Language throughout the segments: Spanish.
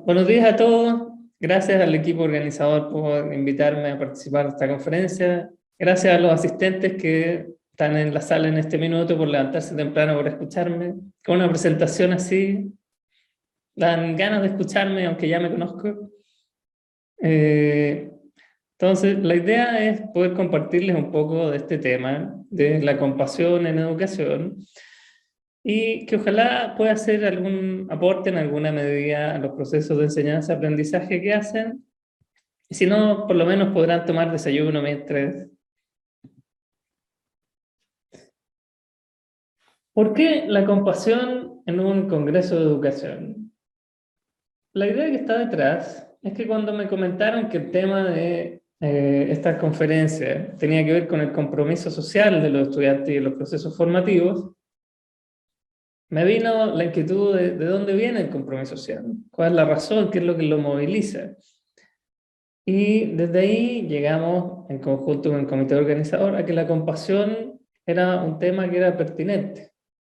Buenos días a todos. Gracias al equipo organizador por invitarme a participar de esta conferencia. Gracias a los asistentes que están en la sala en este minuto por levantarse temprano por escucharme. Con una presentación así, dan ganas de escucharme, aunque ya me conozco. Entonces, la idea es poder compartirles un poco de este tema, de la compasión en educación, y que ojalá pueda hacer algún aporte en alguna medida a los procesos de enseñanza-aprendizaje que hacen, y si no, por lo menos podrán tomar desayuno mientras. ¿Por qué la compasión en un congreso de educación? La idea que está detrás es que cuando me comentaron que el tema de esta conferencia tenía que ver con el compromiso social de los estudiantes y los procesos formativos, me vino la inquietud de dónde viene el compromiso social, cuál es la razón, qué es lo que lo moviliza. Y desde ahí llegamos, en conjunto con el comité organizador, a que la compasión era un tema que era pertinente,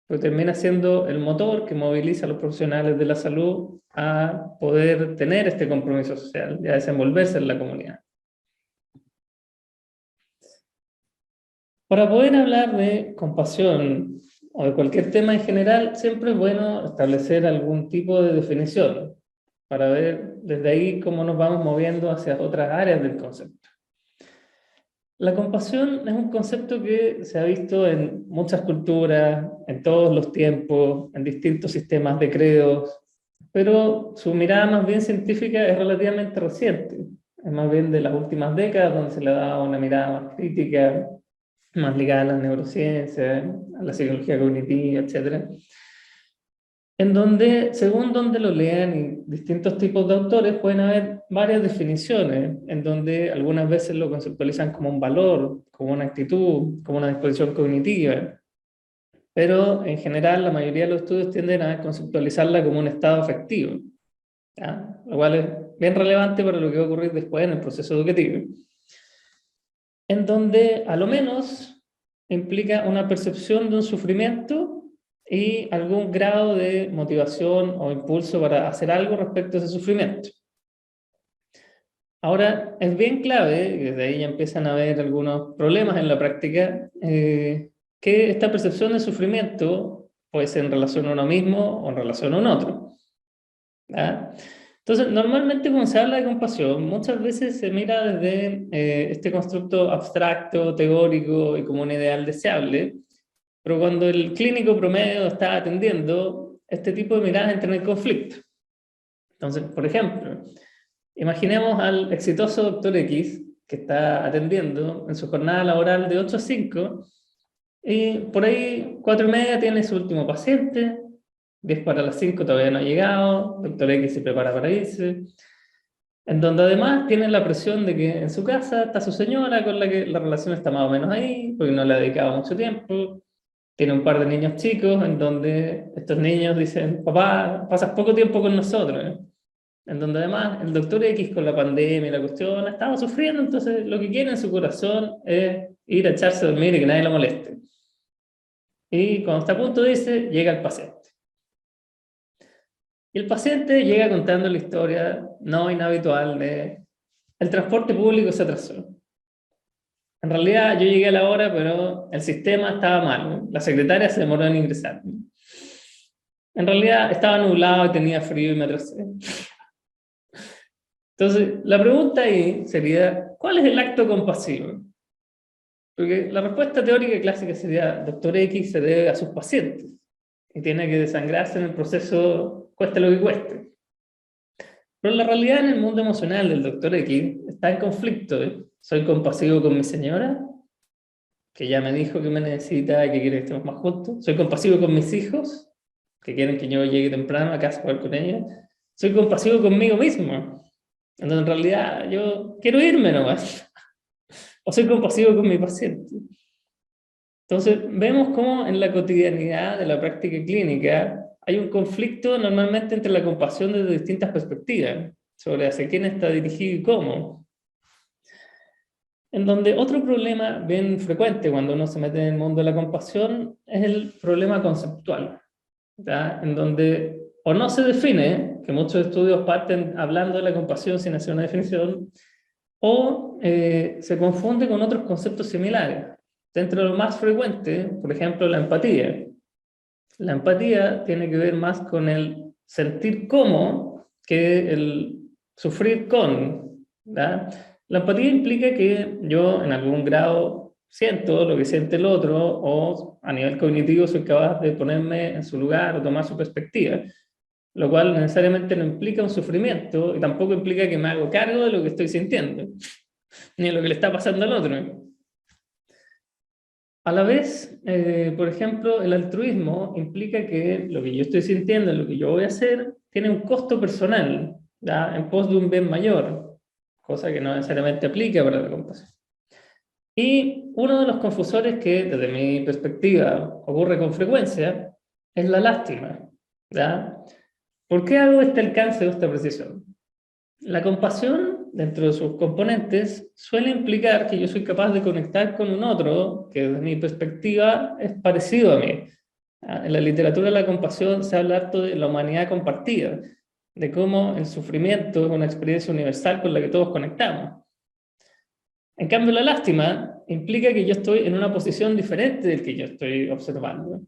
porque termina siendo el motor que moviliza a los profesionales de la salud a poder tener este compromiso social y a desenvolverse en la comunidad. Para poder hablar de compasión o de cualquier tema en general, siempre es bueno establecer algún tipo de definición para ver desde ahí cómo nos vamos moviendo hacia otras áreas del concepto. La compasión es un concepto que se ha visto en muchas culturas, en todos los tiempos, en distintos sistemas de credos, pero su mirada más bien científica es relativamente reciente, es más bien de las últimas décadas donde se le ha dado una mirada más crítica, más ligada a las neurociencias, a la psicología cognitiva, etc. En donde, según donde lo lean y distintos tipos de autores, pueden haber varias definiciones, en donde algunas veces lo conceptualizan como un valor, como una actitud, como una disposición cognitiva, pero en general la mayoría de los estudios tienden a conceptualizarla como un estado afectivo, ¿ya? Lo cual es bien relevante para lo que va a ocurrir después en el proceso educativo, en donde a lo menos implica una percepción de un sufrimiento y algún grado de motivación o impulso para hacer algo respecto a ese sufrimiento. Ahora, es bien clave, y desde ahí ya empiezan a haber algunos problemas en la práctica, que esta percepción de sufrimiento puede ser en relación a uno mismo o en relación a un otro, ¿ya? Entonces, normalmente cuando se habla de compasión, muchas veces se mira desde este constructo abstracto, teórico y como un ideal deseable, pero cuando el clínico promedio está atendiendo, este tipo de miradas entran en conflicto. Entonces, por ejemplo, imaginemos al exitoso doctor X que está atendiendo en su jornada laboral de 8 a 5 y por ahí 4:30 tiene su último paciente, 10 para las 5 todavía no ha llegado, doctor X se prepara para irse, en donde además tiene la presión de que en su casa está su señora con la que la relación está más o menos ahí, porque no le ha dedicado mucho tiempo, tiene un par de niños chicos en donde estos niños dicen, papá, pasas poco tiempo con nosotros, ¿eh? En donde además el doctor X con la pandemia y la cuestión estaba sufriendo, entonces lo que quiere en su corazón es ir a echarse a dormir y que nadie lo moleste. Y cuando está a punto de irse, llega el paciente. Y el paciente llega contando la historia no inhabitual de el transporte público se atrasó. En realidad yo llegué a la hora, pero el sistema estaba mal, ¿no? La secretaria se demoró en ingresar. En realidad estaba nublado y tenía frío y me atrasé. Entonces, la pregunta ahí sería, ¿cuál es el acto compasivo? Porque la respuesta teórica clásica sería, doctor X se debe a sus pacientes y tiene que desangrarse en el proceso, cueste lo que cueste. Pero la realidad en el mundo emocional del doctor X está en conflicto, ¿eh? Soy compasivo con mi señora, que ya me dijo que me necesita y que quiere que estemos más juntos. Soy compasivo con mis hijos, que quieren que yo llegue temprano a casa a jugar con ellos. Soy compasivo conmigo mismo, entonces en realidad yo quiero irme nomás. O soy compasivo con mi paciente. Entonces vemos cómo en la cotidianidad de la práctica clínica hay un conflicto normalmente entre la compasión desde distintas perspectivas, sobre hacia quién está dirigido y cómo. En donde otro problema bien frecuente cuando uno se mete en el mundo de la compasión es el problema conceptual, ¿ya? En donde o no se define, que muchos estudios parten hablando de la compasión sin hacer una definición, o se confunde con otros conceptos similares. Dentro de lo más frecuente, por ejemplo, la empatía. La empatía tiene que ver más con el sentir como que el sufrir con, ¿verdad? La empatía implica que yo en algún grado siento lo que siente el otro o a nivel cognitivo soy capaz de ponerme en su lugar o tomar su perspectiva, lo cual necesariamente no implica un sufrimiento y tampoco implica que me hago cargo de lo que estoy sintiendo, ni de lo que le está pasando al otro. A la vez, por ejemplo, el altruismo implica que lo que yo estoy sintiendo, lo que yo voy a hacer, tiene un costo personal, ¿ya? En pos de un bien mayor, cosa que no necesariamente aplica para la compasión. Y uno de los confusores que, desde mi perspectiva, ocurre con frecuencia, es la lástima, ¿ya? ¿Por qué hago este alcance de esta precisión? La compasión, dentro de sus componentes, suele implicar que yo soy capaz de conectar con un otro que desde mi perspectiva es parecido a mí. En la literatura de la compasión se habla harto de la humanidad compartida, de cómo el sufrimiento es una experiencia universal con la que todos conectamos. En cambio, la lástima implica que yo estoy en una posición diferente del que yo estoy observando.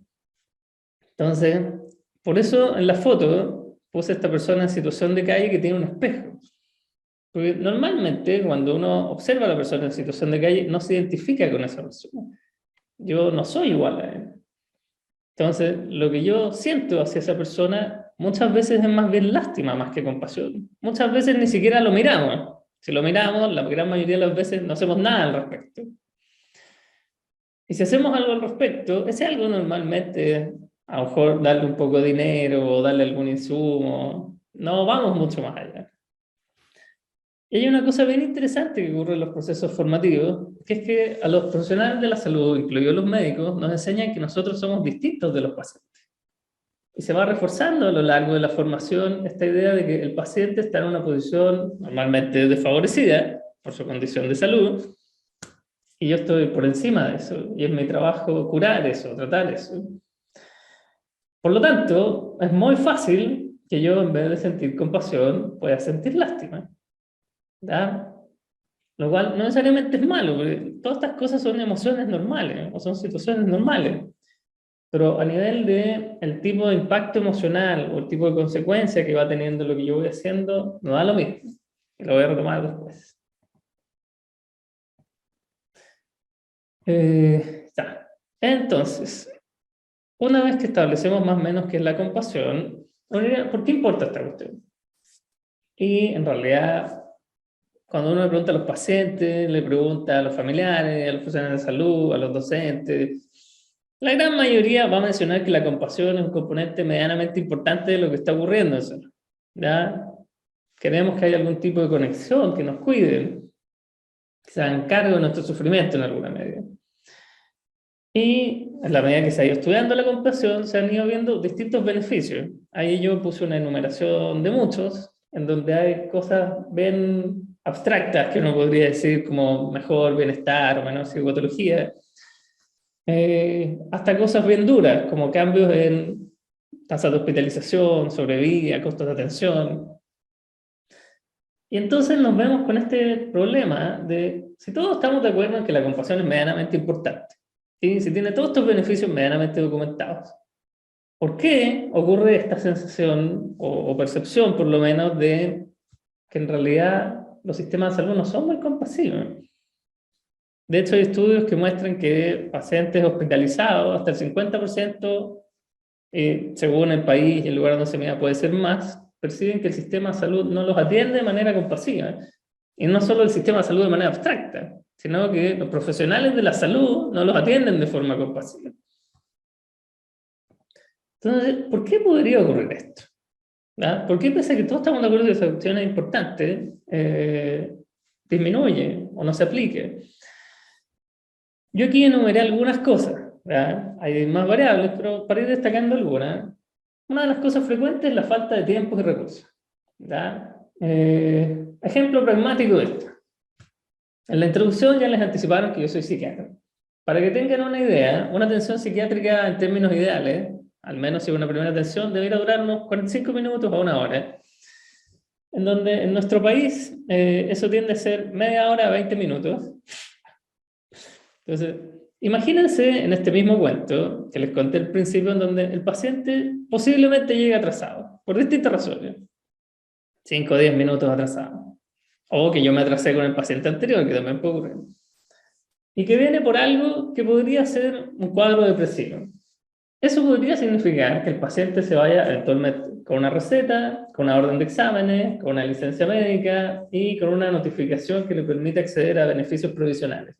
Entonces, por eso en la foto puse a esta persona en situación de calle que tiene un espejo. Porque normalmente cuando uno observa a la persona en situación de calle no se identifica con esa persona. Yo no soy igual a él. Entonces, lo que yo siento hacia esa persona muchas veces es más bien lástima más que compasión. Muchas veces ni siquiera lo miramos. Si lo miramos, la gran mayoría de las veces no hacemos nada al respecto. Y si hacemos algo al respecto, ese algo normalmente, a lo mejor darle un poco de dinero o darle algún insumo, no vamos mucho más allá. Y hay una cosa bien interesante que ocurre en los procesos formativos, que es que a los profesionales de la salud, incluidos los médicos, nos enseñan que nosotros somos distintos de los pacientes. Y se va reforzando a lo largo de la formación esta idea de que el paciente está en una posición normalmente desfavorecida por su condición de salud, y yo estoy por encima de eso, y es mi trabajo curar eso, tratar eso. Por lo tanto, es muy fácil que yo, en vez de sentir compasión, pueda sentir lástima, ¿ya? Lo cual no necesariamente es malo, porque todas estas cosas son emociones normales, o son situaciones normales. Pero a nivel de el tipo de impacto emocional o el tipo de consecuencia que va teniendo lo que yo voy haciendo, no da lo mismo. Y lo voy a retomar después. Ya. Entonces, una vez que establecemos más o menos qué es la compasión, ¿por qué importa esta cuestión? Y en realidad, cuando uno le pregunta a los pacientes, le pregunta a los familiares, a los profesionales de salud, a los docentes, la gran mayoría va a mencionar que la compasión es un componente medianamente importante de lo que está ocurriendo. ¿Ya? Queremos que haya algún tipo de conexión, que nos cuiden, que se hagan cargo de nuestro sufrimiento en alguna medida. Y en la medida que se ha ido estudiando la compasión, se han ido viendo distintos beneficios. Ahí yo puse una enumeración de muchos, en donde hay cosas bien abstractas que uno podría decir como mejor bienestar o menor psicopatología, hasta cosas bien duras, como cambios en tasas de hospitalización, sobrevida, costos de atención. Y entonces nos vemos con este problema de, si todos estamos de acuerdo en que la compasión es medianamente importante, y si tiene todos estos beneficios medianamente documentados, ¿por qué ocurre esta sensación o percepción, por lo menos, de que en realidad los sistemas de salud no son muy compasivos? De hecho, hay estudios que muestran que pacientes hospitalizados, hasta el 50%, según el país y el lugar donde se mida puede ser más, perciben que el sistema de salud no los atiende de manera compasiva. Y no solo el sistema de salud de manera abstracta, sino que los profesionales de la salud no los atienden de forma compasiva. Entonces, ¿por qué podría ocurrir esto? ¿Ah? ¿Por qué pese a que todos estamos de acuerdo que esa opción es importante, disminuye o no se aplique? Yo aquí enumeré algunas cosas, ¿verdad? Hay más variables, pero para ir destacando algunas, una de las cosas frecuentes es la falta de tiempos y recursos, ¿verdad? Ejemplo pragmático de esto. En la introducción ya les anticiparon que yo soy psiquiatra. Para que tengan una idea, una atención psiquiátrica en términos ideales al menos si es una primera atención, debería durar unos 45 minutos a una hora, en donde en nuestro país eso tiende a ser media hora a 20 minutos. Entonces, imagínense en este mismo cuento que les conté al principio, en donde el paciente posiblemente llega atrasado, por distintas razones. 5 o 10 minutos atrasado. O que yo me atrasé con el paciente anterior, que también puede ocurrir. Y que viene por algo que podría ser un cuadro depresivo. Eso podría significar que el paciente se vaya eventualmente con una receta, con una orden de exámenes, con una licencia médica y con una notificación que le permite acceder a beneficios provisionales.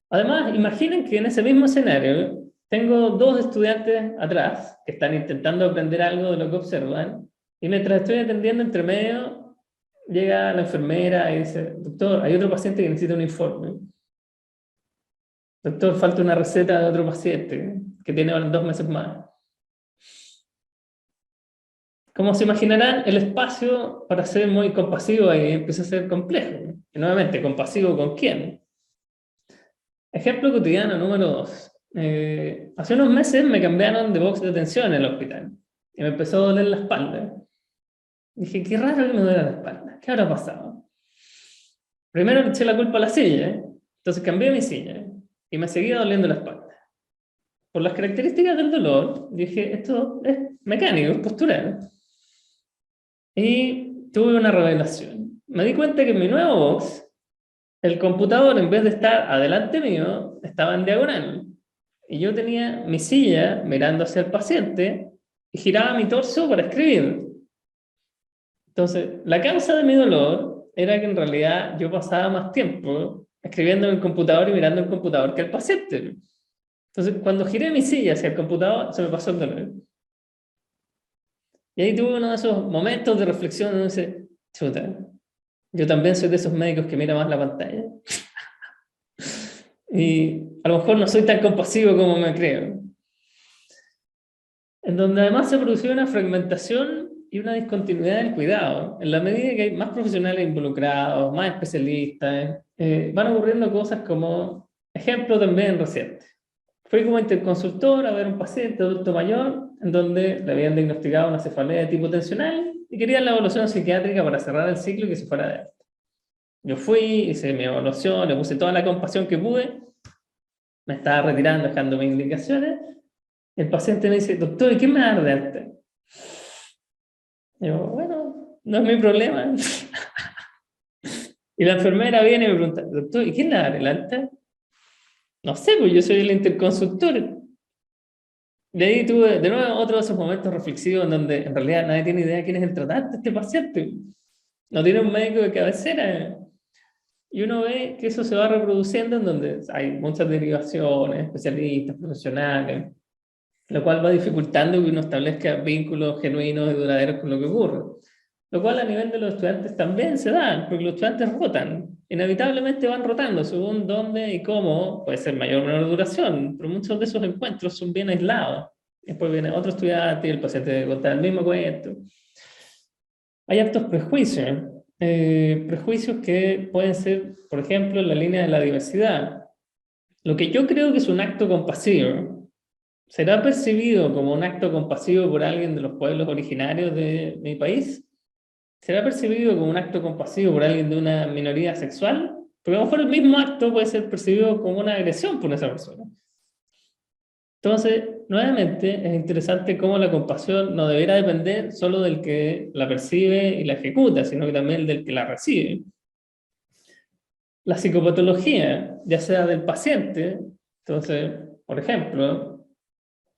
Además, imaginen que en ese mismo escenario tengo dos estudiantes atrás que están intentando aprender algo de lo que observan, y mientras estoy atendiendo entre medio, llega la enfermera y dice: doctor, hay otro paciente que necesita un informe. Doctor, falta una receta de otro paciente que tiene 2 meses más. Como se imaginarán, el espacio para ser muy compasivo ahí empieza a ser complejo. Y nuevamente, ¿compasivo con quién? Ejemplo cotidiano número 2. Hace unos meses me cambiaron de box de atención en el hospital y me empezó a doler la espalda. Dije, qué raro que me duele la espalda. ¿Qué habrá pasado? Primero le eché la culpa a la silla, entonces cambié mi silla y me seguía doliendo la espalda. Por las características del dolor, dije, esto es mecánico, es postural. Y tuve una revelación. Me di cuenta que en mi nuevo box, el computador, en vez de estar adelante mío, estaba en diagonal. Y yo tenía mi silla mirando hacia el paciente y giraba mi torso para escribir. Entonces, la causa de mi dolor era que en realidad yo pasaba más tiempo escribiendo en el computador y mirando el computador que el paciente. Entonces, cuando giré mi silla hacia el computador, se me pasó el dolor. Y ahí tuve uno de esos momentos de reflexión donde dice, chuta, yo también soy de esos médicos que mira más la pantalla. Y a lo mejor no soy tan compasivo como me creo. En donde además se produció una fragmentación y una discontinuidad del cuidado. En la medida que hay más profesionales involucrados, más especialistas, van ocurriendo cosas como, ejemplo también reciente. Fui como interconsultor a ver un paciente adulto mayor en donde le habían diagnosticado una cefalea de tipo tensional y querían la evaluación psiquiátrica para cerrar el ciclo y que se fuera de alta. Yo fui, hice mi evaluación, le puse toda la compasión que pude, me estaba retirando, dejando mis indicaciones. El paciente me dice, doctor, ¿y quién me va a dar de alta? Yo, bueno, no es mi problema. Y la enfermera viene y me pregunta, doctor, ¿y quién le va a dar el alta? No sé, pues yo soy el interconsultor. De ahí tuve de nuevo otro de esos momentos reflexivos en donde en realidad nadie tiene idea de quién es el tratante de este paciente. No tiene un médico de cabecera. Y uno ve que eso se va reproduciendo en donde hay muchas derivaciones, especialistas, profesionales, lo cual va dificultando que uno establezca vínculos genuinos y duraderos con lo que ocurre. Lo cual a nivel de los estudiantes también se da, porque los estudiantes rotan. Inevitablemente van rotando según dónde y cómo, puede ser mayor o menor duración, pero muchos de esos encuentros son bien aislados. Después viene otro estudiante y el paciente debe contar el mismo cuento. Hay hartos prejuicios, prejuicios que pueden ser, por ejemplo, en la línea de la diversidad. Lo que yo creo que es un acto compasivo, ¿será percibido como un acto compasivo por alguien de los pueblos originarios de mi país? ¿Será percibido como un acto compasivo por alguien de una minoría sexual? Porque a lo mejor el mismo acto puede ser percibido como una agresión por esa persona. Entonces, nuevamente, es interesante cómo la compasión no deberá depender solo del que la percibe y la ejecuta, sino que también del que la recibe. La psicopatología, ya sea del paciente, entonces, por ejemplo,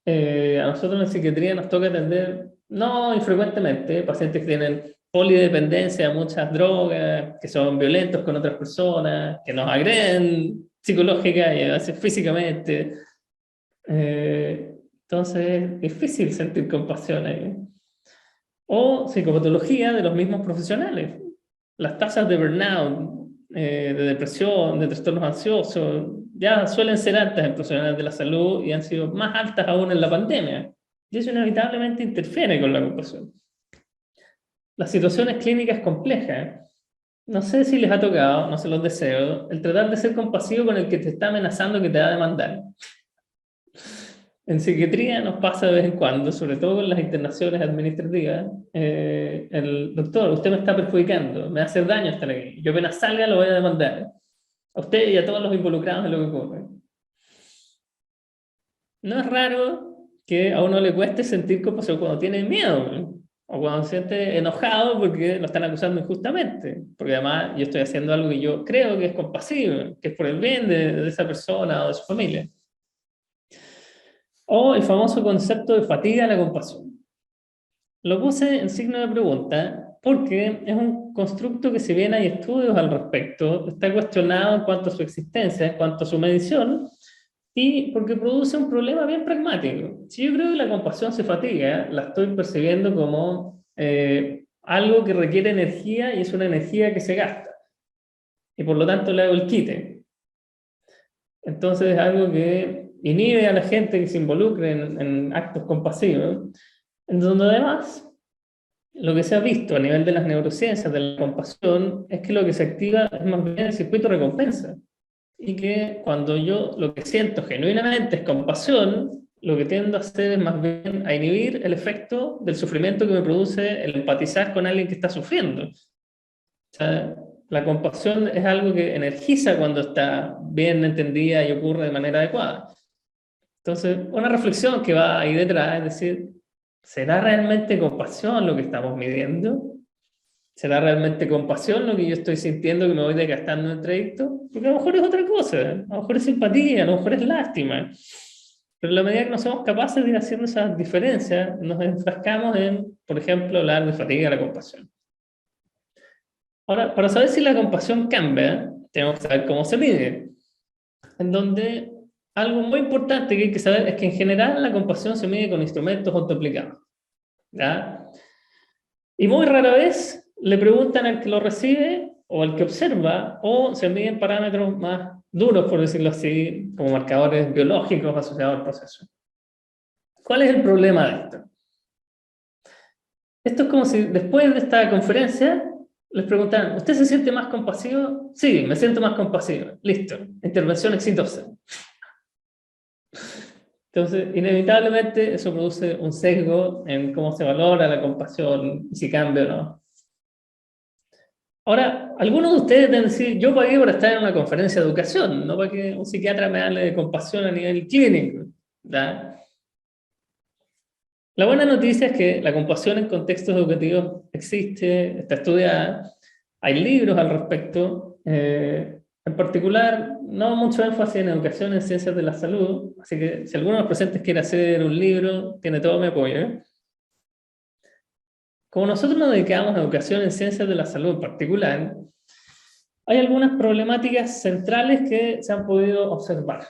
a nosotros en psiquiatría nos toca atender, no infrecuentemente, pacientes que tienen polidependencia a muchas drogas, que son violentos con otras personas, que nos agreden psicológica y a veces físicamente. Entonces es difícil sentir compasión ahí. O psicopatología de los mismos profesionales. Las tasas de burnout, de depresión, de trastornos ansiosos, ya suelen ser altas en profesionales de la salud y han sido más altas aún en la pandemia. Y eso inevitablemente interfiere con la compasión. Las situaciones clínicas complejas. No sé si les ha tocado, no se los deseo, el tratar de ser compasivo con el que te está amenazando que te va a demandar. En psiquiatría nos pasa de vez en cuando, sobre todo con las internaciones administrativas, el doctor, usted me está perjudicando, me hace daño estar aquí, yo apenas salga lo voy a demandar, a usted y a todos los involucrados en lo que ocurre. No es raro que a uno le cueste sentir compasión cuando tiene miedo, o cuando se siente enojado porque lo están acusando injustamente, porque además yo estoy haciendo algo que yo creo que es compasivo, que es por el bien de esa persona o de su familia. O el famoso concepto de fatiga de la compasión. Lo puse en signo de pregunta porque es un constructo que, si bien hay estudios al respecto, está cuestionado en cuanto a su existencia, en cuanto a su medición, y porque produce un problema bien pragmático. Si yo creo que la compasión se fatiga, la estoy percibiendo como algo que requiere energía y es una energía que se gasta. Y por lo tanto le hago el quite. Entonces es algo que inhibe a la gente que se involucre en actos compasivos, en donde además lo que se ha visto a nivel de las neurociencias de la compasión es que lo que se activa es más bien el circuito de recompensa. Y que cuando yo lo que siento genuinamente es compasión, lo que tiendo a hacer es más bien a inhibir el efecto del sufrimiento que me produce el empatizar con alguien que está sufriendo. O sea, la compasión es algo que energiza cuando está bien entendida y ocurre de manera adecuada. Entonces, una reflexión que va ahí detrás es decir, ¿será realmente compasión lo que estamos midiendo? ¿Será realmente compasión lo que yo estoy sintiendo que me voy desgastando en el trayecto? Porque a lo mejor es otra cosa, a lo mejor es simpatía, a lo mejor es lástima. Pero en la medida que no somos capaces de ir haciendo esas diferencias, nos enfrascamos en, por ejemplo, hablar de fatiga de la compasión. Ahora, para saber si la compasión cambia, tenemos que saber cómo se mide. En donde algo muy importante que hay que saber es que en general la compasión se mide con instrumentos autoaplicados. ¿Ya? Y muy rara vez le preguntan al que lo recibe o al que observa, o se miden parámetros más duros, por decirlo así, como marcadores biológicos asociados al proceso. ¿Cuál es el problema de esto? Esto es como si después de esta conferencia les preguntaran, ¿usted se siente más compasivo? Sí, me siento más compasivo. Listo, intervención exitosa. Entonces, inevitablemente eso produce un sesgo en cómo se valora la compasión y si cambia o no. Ahora, algunos de ustedes deben decir, yo pagué por estar en una conferencia de educación, no para que un psiquiatra me hable de compasión a nivel clínico. ¿Ya? La buena noticia es que la compasión en contextos educativos existe, está estudiada, hay libros al respecto, en particular, no mucho énfasis en educación en ciencias de la salud, así que si alguno de los presentes quiere hacer un libro, tiene todo mi apoyo. Como nosotros nos dedicamos a educación en ciencias de la salud en particular, hay algunas problemáticas centrales que se han podido observar.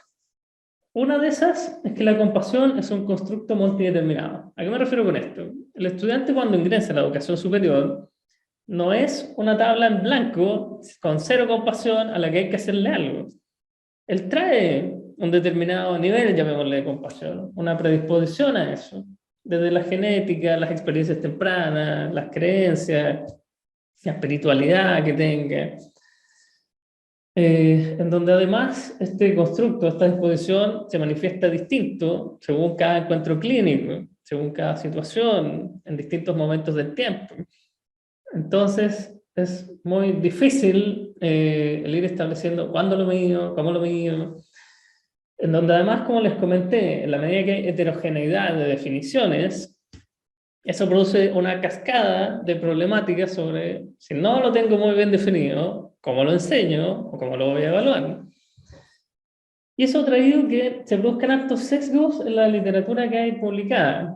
Una de esas es que la compasión es un constructo multideterminado. ¿A qué me refiero con esto? El estudiante, cuando ingresa a la educación superior, no es una tabla en blanco con cero compasión a la que hay que hacerle algo. Él trae un determinado nivel, llamémosle, de compasión, una predisposición a eso, desde la genética, las experiencias tempranas, las creencias, la espiritualidad que tenga. En donde además este constructo, esta disposición se manifiesta distinto según cada encuentro clínico, según cada situación, en distintos momentos del tiempo. Entonces es muy difícil el ir estableciendo cuándo lo mido, cómo lo mido, en donde además, como les comenté, en la medida que hay heterogeneidad de definiciones, eso produce una cascada de problemáticas sobre, si no lo tengo muy bien definido, cómo lo enseño o cómo lo voy a evaluar. Y eso ha traído que se produzcan altos sesgos en la literatura que hay publicada.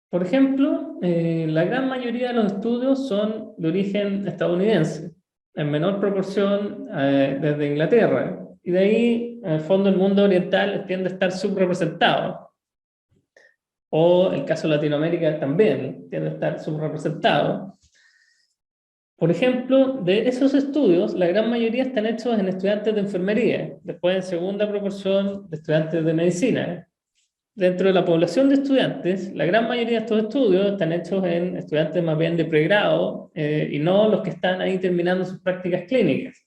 Por ejemplo, la gran mayoría de los estudios son de origen estadounidense, en menor proporción desde Inglaterra. Y de ahí, en el fondo, el mundo oriental tiende a estar subrepresentado. O el caso de Latinoamérica también tiende a estar subrepresentado. Por ejemplo, de esos estudios, la gran mayoría están hechos en estudiantes de enfermería, después en segunda proporción de estudiantes de medicina. Dentro de la población de estudiantes, la gran mayoría de estos estudios están hechos en estudiantes más bien de pregrado y no los que están ahí terminando sus prácticas clínicas.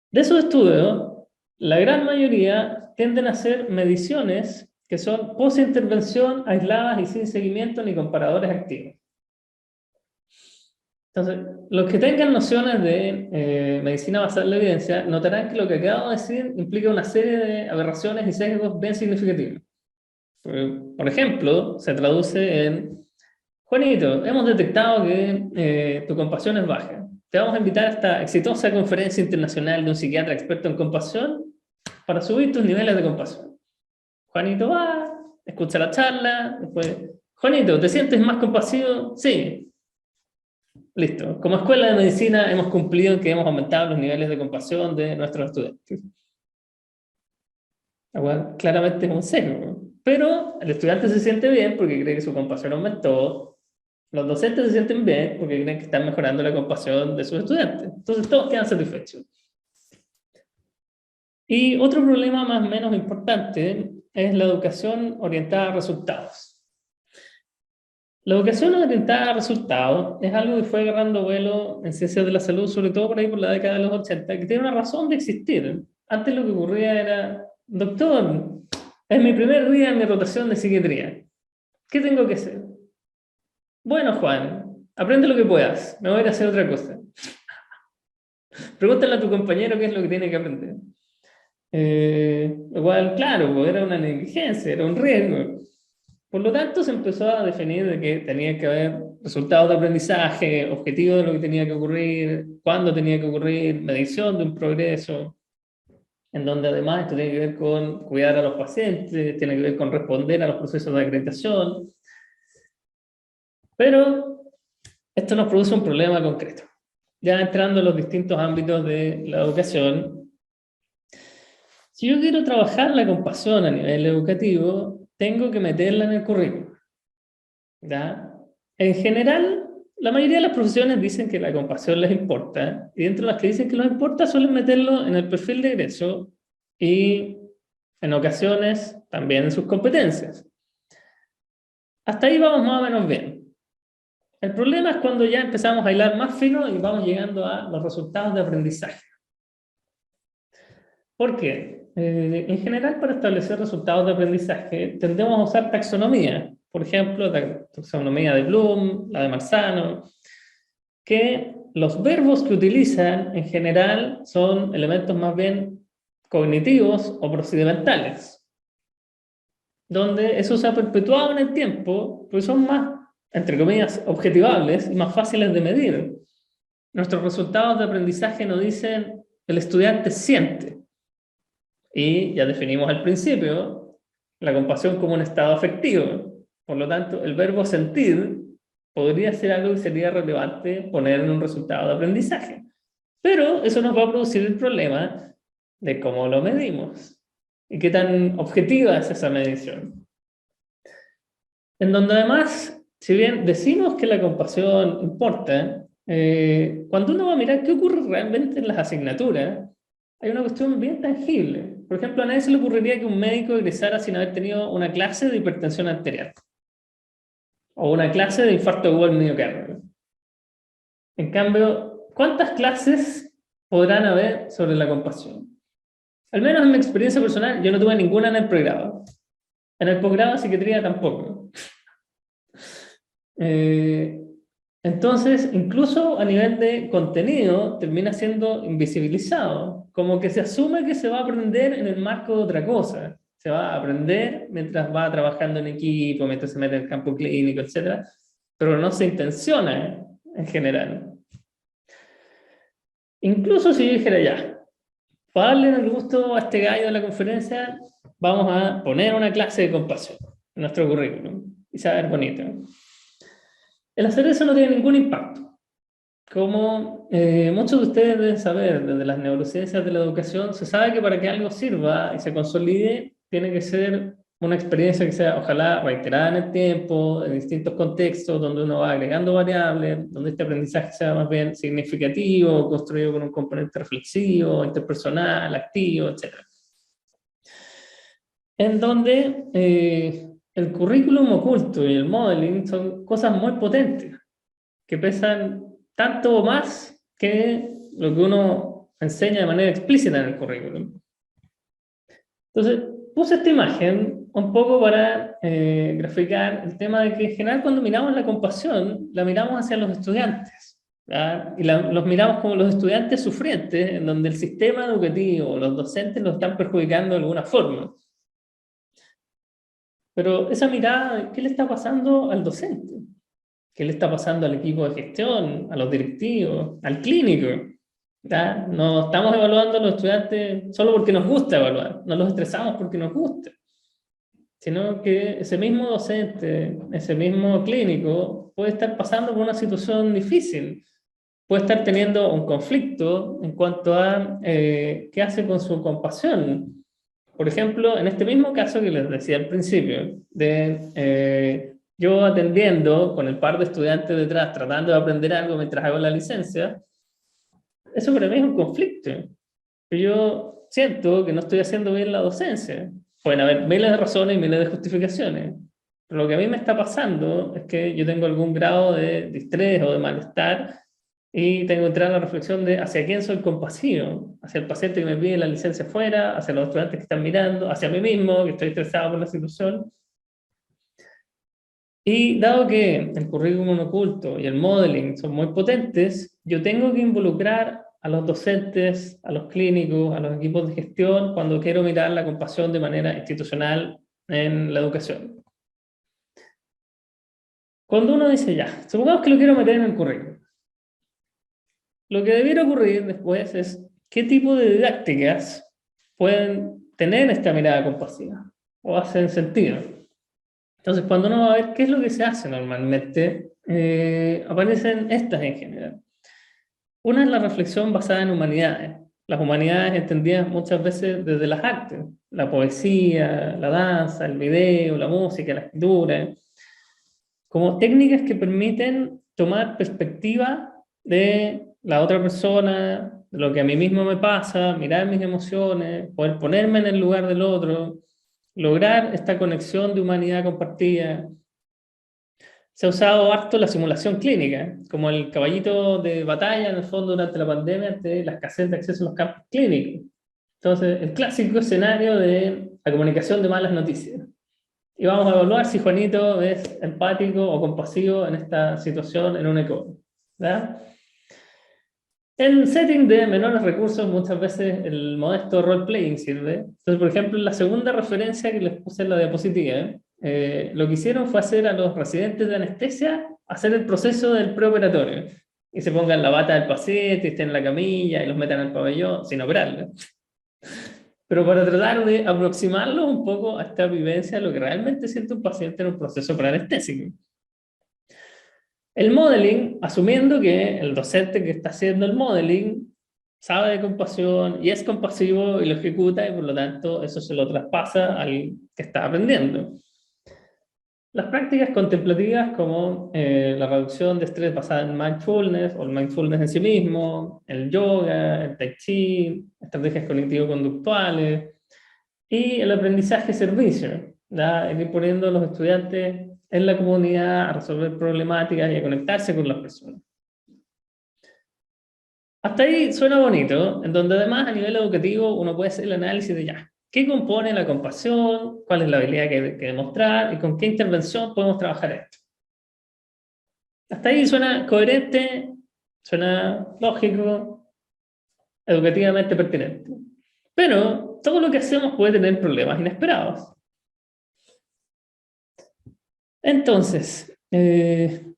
De esos estudios, la gran mayoría tienden a hacer mediciones que son post-intervención, aisladas y sin seguimiento ni comparadores activos. Entonces, los que tengan nociones de medicina basada en la evidencia notarán que lo que acabo de decir implica una serie de aberraciones y sesgos bien significativos. Por ejemplo, se traduce en: Juanito, hemos detectado que tu compasión es baja. Te vamos a invitar a esta exitosa conferencia internacional de un psiquiatra experto en compasión para subir tus niveles de compasión. Juanito va, escucha la charla, después: Juanito, ¿te sientes más compasivo? Sí. Listo. Como escuela de medicina hemos cumplido en que hemos aumentado los niveles de compasión de nuestros estudiantes. Claramente es un sesgo. Pero el estudiante se siente bien porque cree que su compasión aumentó. Los docentes se sienten bien porque creen que están mejorando la compasión de sus estudiantes. Entonces todos quedan satisfechos. Y otro problema más o menos importante es la educación orientada a resultados. La educación orientada a resultados es algo que fue agarrando vuelo en ciencias de la salud, sobre todo por ahí por la década de los 80, que tiene una razón de existir. Antes lo que ocurría era: doctor, es mi primer día en mi rotación de psiquiatría. ¿Qué tengo que hacer? Bueno, Juan, aprende lo que puedas, me voy a ir a hacer otra cosa. Pregúntale a tu compañero qué es lo que tiene que aprender. Igual, claro, pues era una negligencia, era un riesgo. Por lo tanto, se empezó a definir de que tenía que haber resultados de aprendizaje, objetivos de lo que tenía que ocurrir, cuándo tenía que ocurrir, medición de un progreso, en donde además esto tiene que ver con cuidar a los pacientes, tiene que ver con responder a los procesos de acreditación. Pero esto nos produce un problema concreto. Ya entrando en los distintos ámbitos de la educación, si yo quiero trabajar la compasión a nivel educativo, tengo que meterla en el currículum. ¿Ya? En general, la mayoría de las profesiones dicen que la compasión les importa, y dentro de las que dicen que les importa suelen meterlo en el perfil de egreso y en ocasiones también en sus competencias. Hasta ahí vamos más o menos bien. El problema es cuando ya empezamos a hilar más fino y vamos llegando a los resultados de aprendizaje. ¿Por qué? En general, para establecer resultados de aprendizaje, tendemos a usar taxonomía. Por ejemplo, la taxonomía de Bloom, la de Marzano, que los verbos que utilizan en general son elementos más bien cognitivos o procedimentales, donde eso se ha perpetuado en el tiempo, pues son más, entre comillas, objetivables y más fáciles de medir. Nuestros resultados de aprendizaje nos dicen: el estudiante siente. Y ya definimos al principio la compasión como un estado afectivo. Por lo tanto, el verbo sentir podría ser algo que sería relevante poner en un resultado de aprendizaje. Pero eso nos va a producir el problema de cómo lo medimos y qué tan objetiva es esa medición. En donde además, si bien decimos que la compasión importa, cuando uno va a mirar qué ocurre realmente en las asignaturas, hay una cuestión bien tangible. Por ejemplo, a nadie se le ocurriría que un médico egresara sin haber tenido una clase de hipertensión arterial o una clase de infarto agudo del miocardio. En cambio, ¿cuántas clases podrán haber sobre la compasión? Al menos en mi experiencia personal, yo no tuve ninguna en el pregrado. En el posgrado de psiquiatría tampoco. Entonces, incluso a nivel de contenido, termina siendo invisibilizado. Como que se asume que se va a aprender en el marco de otra cosa. Se va a aprender mientras va trabajando en equipo, mientras se mete en el campo clínico, etc. Pero no se intenciona en general. Incluso si yo dijera ya, para darle el gusto a este gallo de la conferencia, vamos a poner una clase de compasión en nuestro currículum. Y se va a ver bonito. El hacer eso no tiene ningún impacto. Como muchos de ustedes deben saber, desde las neurociencias de la educación, se sabe que para que algo sirva y se consolide, tiene que ser una experiencia que sea, ojalá, reiterada en el tiempo, en distintos contextos, donde uno va agregando variables, donde este aprendizaje sea más bien significativo, construido con un componente reflexivo, interpersonal, activo, etc. En donde el currículum oculto y el modeling son cosas muy potentes, que pesan tanto o más que lo que uno enseña de manera explícita en el currículum. Entonces, puse esta imagen un poco para graficar el tema de que en general cuando miramos la compasión, la miramos hacia los estudiantes, ¿ya? Y los miramos como los estudiantes sufrientes, en donde el sistema educativo, los docentes los están perjudicando de alguna forma. Pero esa mirada, ¿qué le está pasando al docente? ¿Qué le está pasando al equipo de gestión, a los directivos, al clínico? ¿Ya? No estamos evaluando a los estudiantes solo porque nos gusta evaluar, no los estresamos porque nos gusta, sino que ese mismo docente, ese mismo clínico puede estar pasando por una situación difícil, puede estar teniendo un conflicto en cuanto a qué hace con su compasión. Por ejemplo, en este mismo caso que les decía al principio, de yo atendiendo con el par de estudiantes detrás, tratando de aprender algo mientras hago la licencia, eso para mí es un conflicto. Yo siento que no estoy haciendo bien la docencia. Pueden haber miles de razones y miles de justificaciones, pero lo que a mí me está pasando es que yo tengo algún grado de distrés o de malestar y tengo que entrar a la reflexión de hacia quién soy compasivo, hacia el paciente que me pide la licencia fuera, hacia los estudiantes que están mirando, hacia mí mismo, que estoy estresado por la situación. Y dado que el currículum oculto y el modeling son muy potentes, yo tengo que involucrar a los docentes, a los clínicos, a los equipos de gestión cuando quiero mirar la compasión de manera institucional en la educación. Cuando uno dice ya, supongamos que lo quiero meter en el currículum, lo que debiera ocurrir después es qué tipo de didácticas pueden tener esta mirada compasiva o hacen sentido. Entonces, cuando uno va a ver qué es lo que se hace normalmente, aparecen estas en general. Una es la reflexión basada en humanidades. Las humanidades entendidas muchas veces desde las artes, la poesía, la danza, el video, la música, la escritura, como técnicas que permiten tomar perspectiva de la otra persona, de lo que a mí mismo me pasa, mirar mis emociones, poder ponerme en el lugar del otro, lograr esta conexión de humanidad compartida. Se ha usado harto la simulación clínica, como el caballito de batalla en el fondo durante la pandemia ante la escasez de acceso a los campos clínicos. Entonces, el clásico escenario de la comunicación de malas noticias. Y vamos a evaluar si Juanito es empático o compasivo en esta situación en un ECO. ¿Verdad? En setting de menores recursos, muchas veces el modesto role-playing sirve. Entonces, por ejemplo, en la segunda referencia que les puse en la diapositiva, lo que hicieron fue hacer a los residentes de anestesia hacer el proceso del preoperatorio. Y se pongan la bata del paciente, estén en la camilla y los metan al pabellón sin operarlo. Pero para tratar de aproximarlos un poco a esta vivencia, lo que realmente siente un paciente en un proceso preanestésico. El modeling, asumiendo que el docente que está haciendo el modeling sabe de compasión y es compasivo y lo ejecuta y por lo tanto eso se lo traspasa al que está aprendiendo. Las prácticas contemplativas como la reducción de estrés basada en mindfulness o el mindfulness en sí mismo, el yoga, el tai chi, estrategias cognitivo-conductuales y el aprendizaje servicio, ¿ya? Ir poniendo a los estudiantes en la comunidad a resolver problemáticas y a conectarse con las personas. Hasta ahí suena bonito, en donde además a nivel educativo uno puede hacer el análisis de ya, ¿qué compone la compasión? ¿Cuál es la habilidad que demostrar? ¿Y con qué intervención podemos trabajar esto? Hasta ahí suena coherente, suena lógico, educativamente pertinente. Pero todo lo que hacemos puede tener problemas inesperados. Entonces, el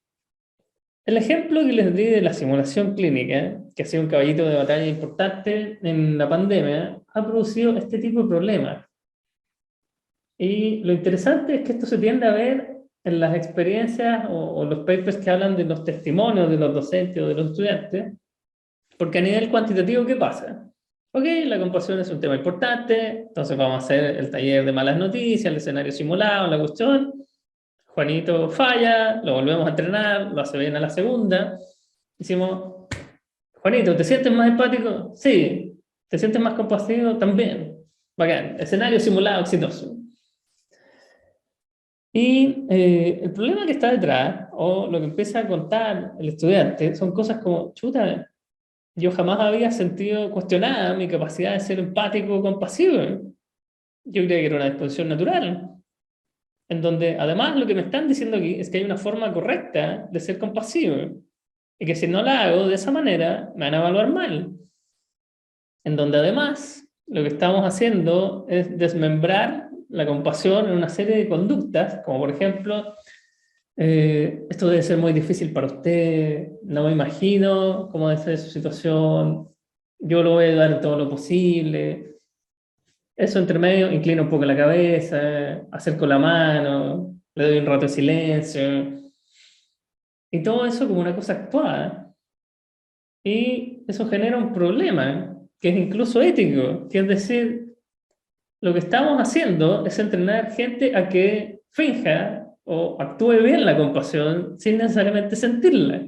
ejemplo que les di de la simulación clínica, que ha sido un caballito de batalla importante en la pandemia, ha producido este tipo de problemas. Y lo interesante es que esto se tiende a ver en las experiencias o los papers que hablan de los testimonios de los docentes o de los estudiantes, porque a nivel cuantitativo, ¿qué pasa? Ok, la compasión es un tema importante, entonces vamos a hacer el taller de malas noticias, el escenario simulado, la cuestión. Juanito falla, lo volvemos a entrenar, lo hace bien a la segunda. Decimos, Juanito, ¿te sientes más empático? Sí. ¿Te sientes más compasivo? También. Bacán. Escenario simulado exitoso. Y el problema que está detrás, o lo que empieza a contar el estudiante, son cosas como, chuta, yo jamás había sentido cuestionada mi capacidad de ser empático o compasivo. yo creía que era una disposición natural, en donde además lo que me están diciendo aquí es que hay una forma correcta de ser compasivo, y que si no la hago de esa manera, me van a evaluar mal. En donde además lo que estamos haciendo es desmembrar la compasión en una serie de conductas, como por ejemplo, esto debe ser muy difícil para usted, no me imagino cómo debe ser su situación, yo lo voy a ayudar en todo lo posible. Eso entre medio, inclino un poco la cabeza, acerco la mano, le doy un rato de silencio, y todo eso como una cosa actuada. Y eso genera un problema, que es incluso ético, que es decir, lo que estamos haciendo es entrenar gente a que finja o actúe bien la compasión sin necesariamente sentirla.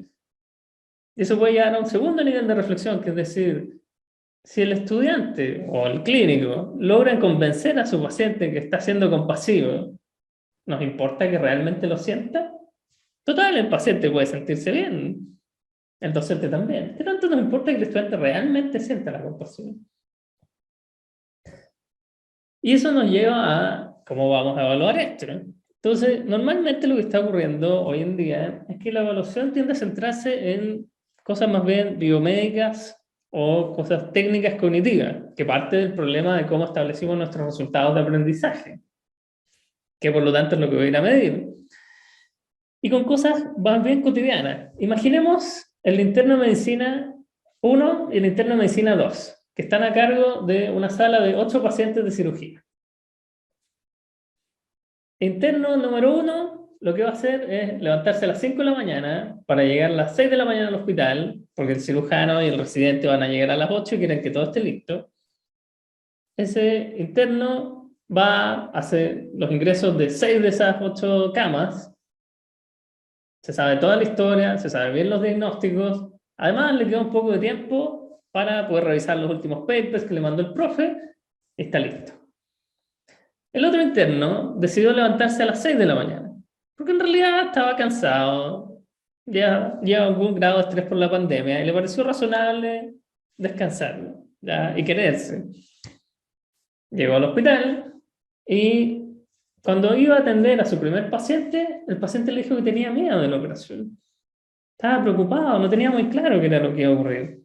Y eso puede llegar a un segundo nivel de reflexión, que es decir, si el estudiante o el clínico logran convencer a su paciente que está siendo compasivo, ¿nos importa que realmente lo sienta? Total, el paciente puede sentirse bien, el docente también. ¿Qué tanto nos importa que el estudiante realmente sienta la compasión? Y eso nos lleva a cómo vamos a evaluar esto, ¿no? Entonces, normalmente lo que está ocurriendo hoy en día es que la evaluación tiende a centrarse en cosas más bien biomédicas o cosas técnicas cognitivas, que parte del problema de cómo establecimos nuestros resultados de aprendizaje, que por lo tanto es lo que voy a ir a medir. Y con cosas más bien cotidianas. Imaginemos el interno de medicina 1 y el interno de medicina 2, que están a cargo de una sala de 8 pacientes de cirugía. Interno número 1, lo que va a hacer es levantarse a las 5 de la mañana para llegar a las 6 de la mañana al hospital, porque el cirujano y el residente van a llegar a las 8 y quieren que todo esté listo. Ese interno va a hacer los ingresos de 6 de esas 8 camas. Se sabe toda la historia, se sabe bien los diagnósticos. Además, le queda un poco de tiempo para poder revisar los últimos papers que le mandó el profe y está listo. El otro interno decidió levantarse a las 6 de la mañana, porque en realidad estaba cansado, ya lleva algún grado de estrés por la pandemia y le pareció razonable descansar, ¿ya? Y quererse. Llegó al hospital y cuando iba a atender a su primer paciente, el paciente le dijo que tenía miedo de la operación. Estaba preocupado, no tenía muy claro qué era lo que iba a ocurrir.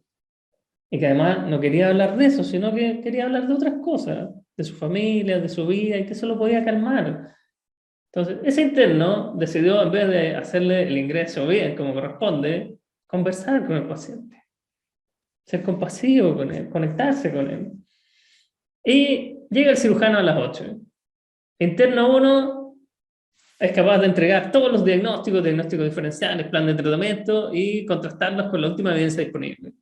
Y que además no quería hablar de eso, sino que quería hablar de otras cosas, de su familia, de su vida, y que eso lo podía calmar. Entonces, ese interno decidió, en vez de hacerle el ingreso bien, como corresponde, conversar con el paciente, ser compasivo con él, conectarse con él. Y llega el cirujano a las 8. Interno 1 es capaz de entregar todos los diagnósticos diferenciales, plan de tratamiento y contrastarlos con la última evidencia disponible.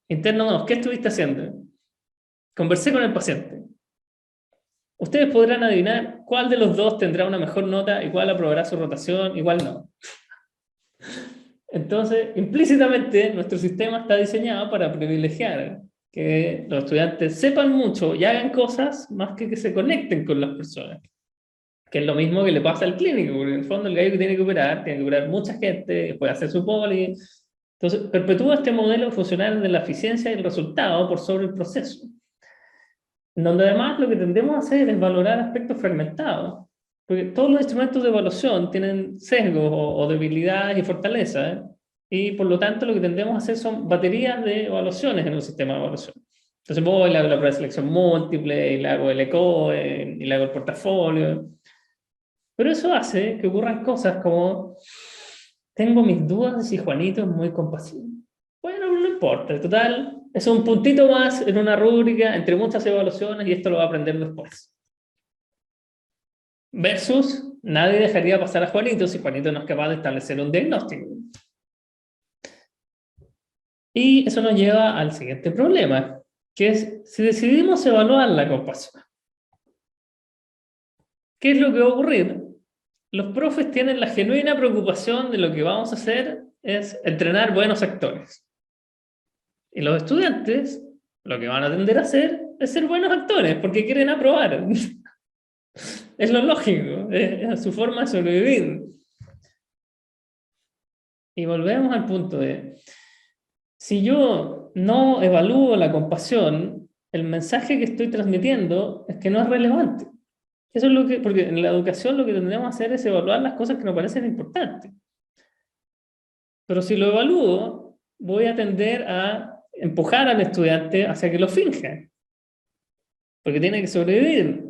Interno 2, ¿qué estuviste haciendo? Conversé con el paciente. Ustedes podrán adivinar cuál de los dos tendrá una mejor nota y cuál aprobará su rotación y cuál no. Entonces, implícitamente, nuestro sistema está diseñado para privilegiar que los estudiantes sepan mucho y hagan cosas más que se conecten con las personas. Que es lo mismo que le pasa al clínico, porque en el fondo el gallo que tiene que operar mucha gente, puede hacer su poli. Entonces, perpetúa este modelo funcional de la eficiencia y el resultado por sobre el proceso. Donde además lo que tendemos a hacer es valorar aspectos fragmentados. Porque todos los instrumentos de evaluación tienen sesgos o debilidades y fortalezas, ¿eh? Y por lo tanto lo que tendemos a hacer son baterías de evaluaciones en un sistema de evaluación. Entonces voy, le hago la prueba de selección múltiple, y le hago el ECOE, y le hago el portafolio. Pero eso hace que ocurran cosas como, tengo mis dudas de si Juanito es muy compasivo. Bueno, no importa, total, es un puntito más en una rúbrica entre muchas evaluaciones y esto lo va a aprender después. Versus, nadie dejaría pasar a Juanito si Juanito no es capaz de establecer un diagnóstico. Y eso nos lleva al siguiente problema, que es, si decidimos evaluar la compasión, ¿qué es lo que va a ocurrir? Los profes tienen la genuina preocupación de lo que vamos a hacer es entrenar buenos actores. Y los estudiantes lo que van a tender a hacer es ser buenos actores, porque quieren aprobar. Es lo lógico, es su forma de sobrevivir. Y volvemos al punto de, si yo no evalúo la compasión, el mensaje que estoy transmitiendo es que no es relevante. Eso es lo que, porque en la educación lo que tendríamos que hacer es evaluar las cosas que nos parecen importantes. Pero si lo evalúo, voy a tender a empujar al estudiante hacia que lo finja, porque tiene que sobrevivir.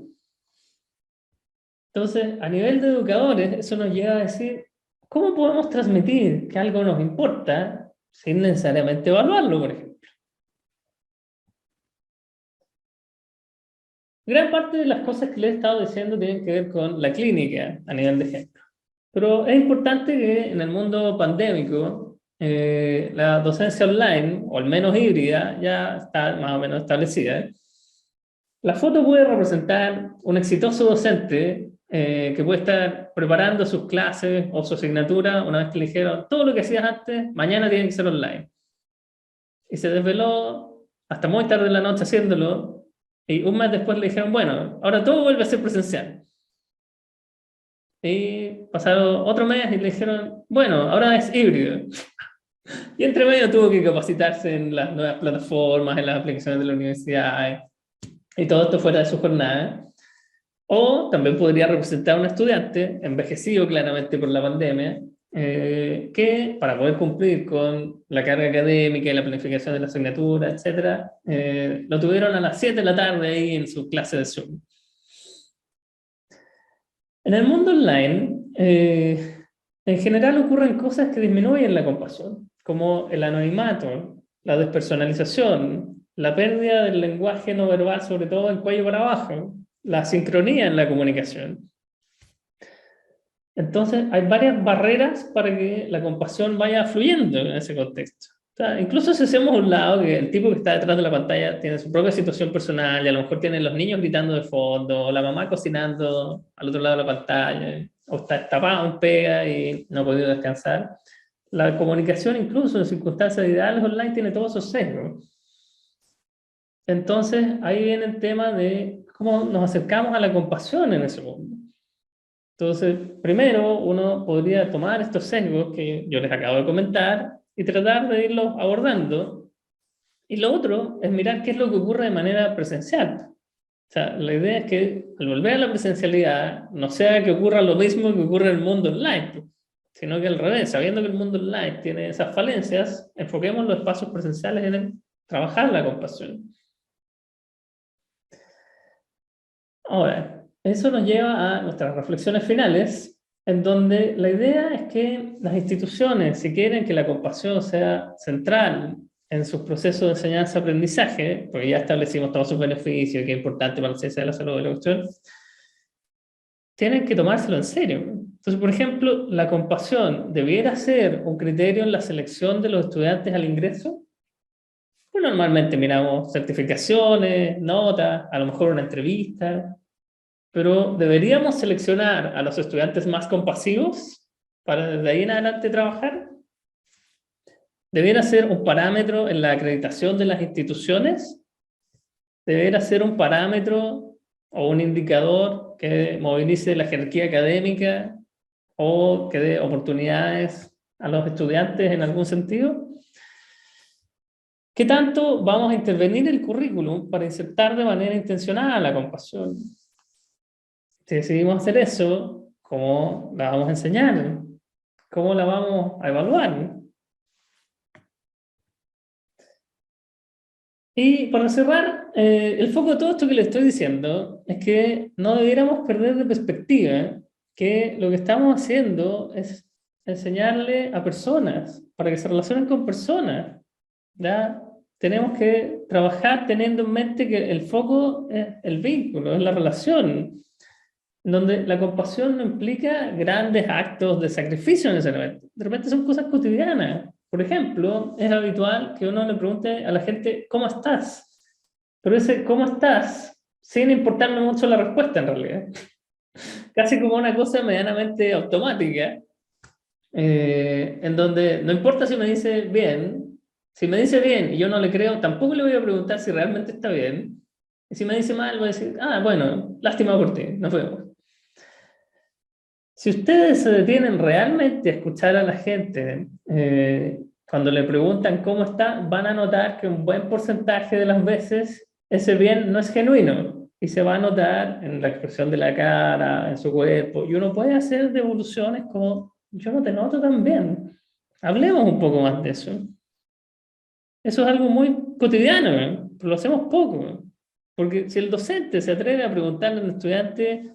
Entonces, a nivel de educadores, eso nos lleva a decir, ¿cómo podemos transmitir que algo nos importa sin necesariamente evaluarlo, por ejemplo? Gran parte de las cosas que les he estado diciendo tienen que ver con la clínica a nivel de ejemplo. Pero es importante que en el mundo pandémico la docencia online, o al menos híbrida, ya está más o menos establecida. La foto puede representar un exitoso docente que puede estar preparando sus clases o su asignatura una vez que le dijeron todo lo que hacías antes, mañana tiene que ser online. Y se desveló hasta muy tarde en la noche haciéndolo, y un mes después le dijeron, bueno, ahora todo vuelve a ser presencial. Y pasaron otro mes y le dijeron, bueno, ahora es híbrido. Y entre medio tuvo que capacitarse en las nuevas plataformas, en las aplicaciones de la universidad, y todo esto fuera de su jornada. O también podría representar a un estudiante, envejecido claramente por la pandemia, que para poder cumplir con la carga académica y la planificación de la asignatura, etc., lo tuvieron a las 7 de la tarde ahí en su clase de Zoom. En el mundo online, en general ocurren cosas que disminuyen la compasión, como el anonimato, la despersonalización, la pérdida del lenguaje no verbal, sobre todo del cuello para abajo, la sincronía en la comunicación. Entonces, hay varias barreras para que la compasión vaya fluyendo en ese contexto. O sea, incluso si hacemos a un lado que el tipo que está detrás de la pantalla tiene su propia situación personal y a lo mejor tiene los niños gritando de fondo, o la mamá cocinando al otro lado de la pantalla, o está tapado en pega y no ha podido descansar. La comunicación, incluso en circunstancias ideales online, tiene todos esos sesgos. Entonces, ahí viene el tema de cómo nos acercamos a la compasión en ese mundo. Entonces, primero uno podría tomar estos sesgos que yo les acabo de comentar y tratar de irlos abordando. Y lo otro es mirar qué es lo que ocurre de manera presencial. O sea, la idea es que al volver a la presencialidad no sea que ocurra lo mismo que ocurre en el mundo online, sino que al revés, sabiendo que el mundo online tiene esas falencias, enfoquemos los espacios presenciales en el trabajar la compasión. Ahora, eso nos lleva a nuestras reflexiones finales, en donde la idea es que las instituciones, si quieren que la compasión sea central en sus procesos de enseñanza-aprendizaje, porque ya establecimos todos sus beneficios, que es importante para la ciencia de la salud de la cuestión, tienen que tomárselo en serio. Entonces, por ejemplo, la compasión debiera ser un criterio en la selección de los estudiantes al ingreso. Pues normalmente miramos certificaciones, notas, a lo mejor una entrevista, pero deberíamos seleccionar a los estudiantes más compasivos para desde ahí en adelante trabajar. Debiera ser un parámetro en la acreditación de las instituciones. Debería ser un parámetro o un indicador que movilice la jerarquía académica o que dé oportunidades a los estudiantes en algún sentido. ¿Qué tanto vamos a intervenir el currículum para insertar de manera intencionada la compasión? Si decidimos hacer eso, ¿cómo la vamos a enseñar? ¿Cómo la vamos a evaluar? Y para cerrar, el foco de todo esto que le estoy diciendo es que no debiéramos perder de perspectiva que lo que estamos haciendo es enseñarle a personas, para que se relacionen con personas. ¿Ya? Tenemos que trabajar teniendo en mente que el foco es el vínculo, es la relación, donde la compasión no implica grandes actos de sacrificio necesariamente. De repente son cosas cotidianas. Por ejemplo, es habitual que uno le pregunte a la gente, ¿cómo estás? Pero ese ¿cómo estás? Sin importarme mucho la respuesta en realidad. Casi como una cosa medianamente automática, en donde no importa si me dice bien, si me dice bien y yo no le creo, tampoco le voy a preguntar si realmente está bien. Y si me dice mal, voy a decir, ah, bueno, lástima por ti, nos vemos. Si ustedes se detienen realmente a escuchar a la gente, cuando le preguntan cómo está, van a notar que un buen porcentaje de las veces ese bien no es genuino y se va a notar en la expresión de la cara, en su cuerpo, y uno puede hacer devoluciones como, yo no te noto tan bien. Hablemos un poco más de eso. Eso es algo muy cotidiano, ¿eh? Pero lo hacemos poco. ¿Eh? Porque si el docente se atreve a preguntarle al estudiante